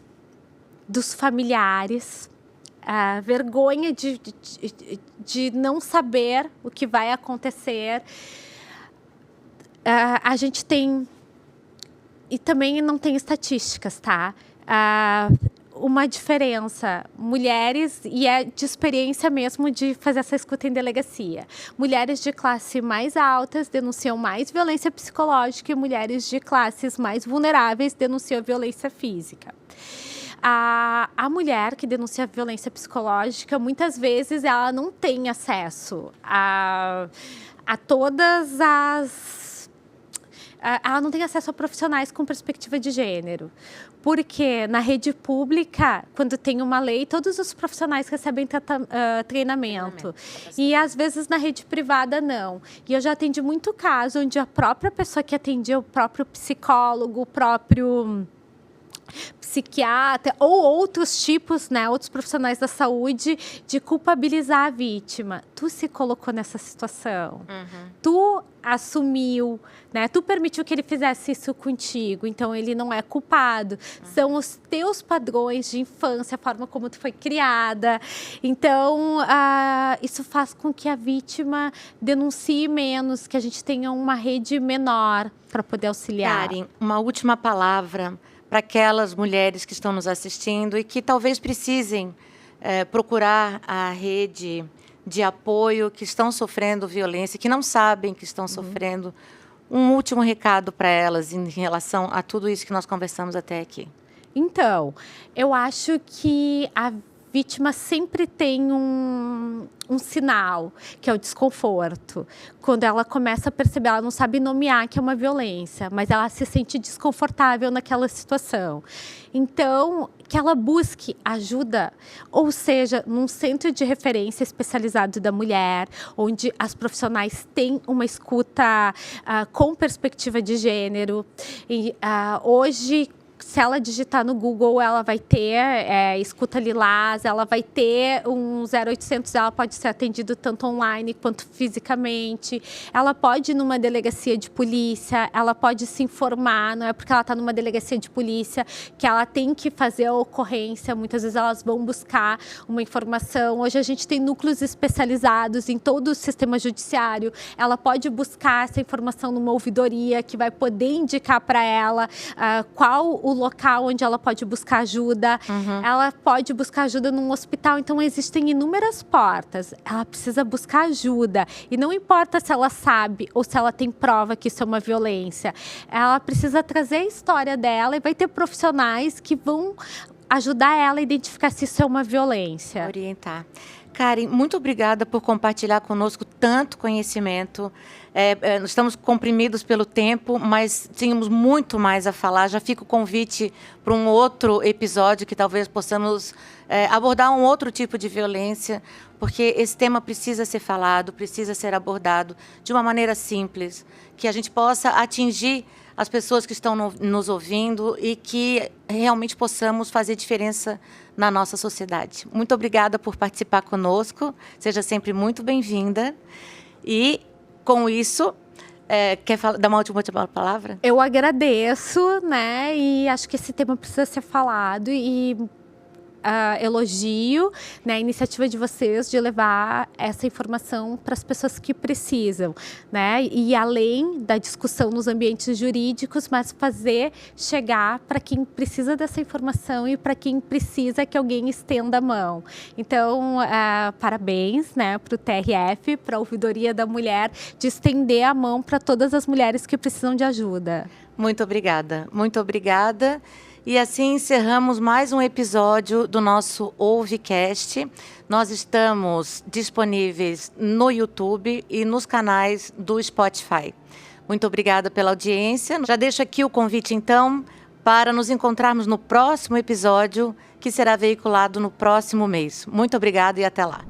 dos familiares, vergonha de não saber o que vai acontecer. A gente tem, e também não tem estatísticas, tá? Uma diferença, mulheres, e é de experiência mesmo de fazer essa escuta em delegacia. Mulheres de classe mais altas denunciam mais violência psicológica e mulheres de classes mais vulneráveis denunciam violência física. A mulher que denuncia violência psicológica, muitas vezes ela não tem acesso a todas as... Ela não tem acesso a profissionais com perspectiva de gênero. Porque na rede pública, quando tem uma lei, todos os profissionais recebem treinamento. E às vezes na rede privada não. E eu já atendi muito caso onde a própria pessoa que atendia, o próprio psicólogo, o próprio psiquiatra ou outros tipos, né, outros profissionais da saúde, de culpabilizar a vítima. Tu se colocou nessa situação. Tu assumiu, né? Tu permitiu que ele fizesse isso contigo, então ele não é culpado. São os teus padrões de infância, a forma como tu foi criada. Então, isso faz com que a vítima denuncie menos, que a gente tenha uma rede menor para poder auxiliar. Karen, uma última palavra para aquelas mulheres que estão nos assistindo e que talvez precisem procurar a rede de apoio, que estão sofrendo violência, que não sabem que estão sofrendo. Um último recado para elas em relação a tudo isso que nós conversamos até aqui. Então, eu acho que a vítima sempre tem um sinal, que é o desconforto. Quando ela começa a perceber, ela não sabe nomear que é uma violência, mas ela se sente desconfortável naquela situação. Então, que ela busque ajuda, ou seja, num centro de referência especializado da mulher, onde as profissionais têm uma escuta com perspectiva de gênero. E, hoje, se ela digitar no Google, ela vai ter escuta lilás, ela vai ter um 0800, ela pode ser atendido tanto online quanto fisicamente. Ela pode ir numa delegacia de polícia, ela pode se informar, não é porque ela está numa delegacia de polícia que ela tem que fazer a ocorrência. Muitas vezes elas vão buscar uma informação. Hoje a gente tem núcleos especializados em todo o sistema judiciário. Ela pode buscar essa informação numa ouvidoria que vai poder indicar para ela qual o o local onde ela pode buscar ajuda. Ela pode buscar ajuda num hospital. Então, existem inúmeras portas. Ela precisa buscar ajuda. E não importa se ela sabe ou se ela tem prova que isso é uma violência. Ela precisa trazer a história dela e vai ter profissionais que vão ajudar ela a identificar se isso é uma violência. Orientar. Karen, muito obrigada por compartilhar conosco tanto conhecimento. Nós estamos comprimidos pelo tempo, mas tínhamos muito mais a falar. Já fica o convite para um outro episódio que talvez possamos abordar um outro tipo de violência, porque esse tema precisa ser falado, precisa ser abordado de uma maneira simples, que a gente possa atingir as pessoas que estão nos ouvindo e que realmente possamos fazer diferença na nossa sociedade. Muito obrigada por participar conosco. Seja sempre muito bem-vinda. E, com isso, quer dar uma última palavra? Eu agradeço, né? E acho que esse tema precisa ser falado e elogio, né, a iniciativa de vocês de levar essa informação para as pessoas que precisam, né, e além da discussão nos ambientes jurídicos, mas fazer chegar para quem precisa dessa informação e para quem precisa que alguém estenda a mão. Então, parabéns, né, para o TRF, para a Ouvidoria da Mulher, de estender a mão para todas as mulheres que precisam de ajuda. Muito obrigada, muito obrigada. E assim encerramos mais um episódio do nosso OuveCast. Nós estamos disponíveis no YouTube e nos canais do Spotify. Muito obrigada pela audiência. Já deixo aqui o convite, então, para nos encontrarmos no próximo episódio, que será veiculado no próximo mês. Muito obrigada e até lá.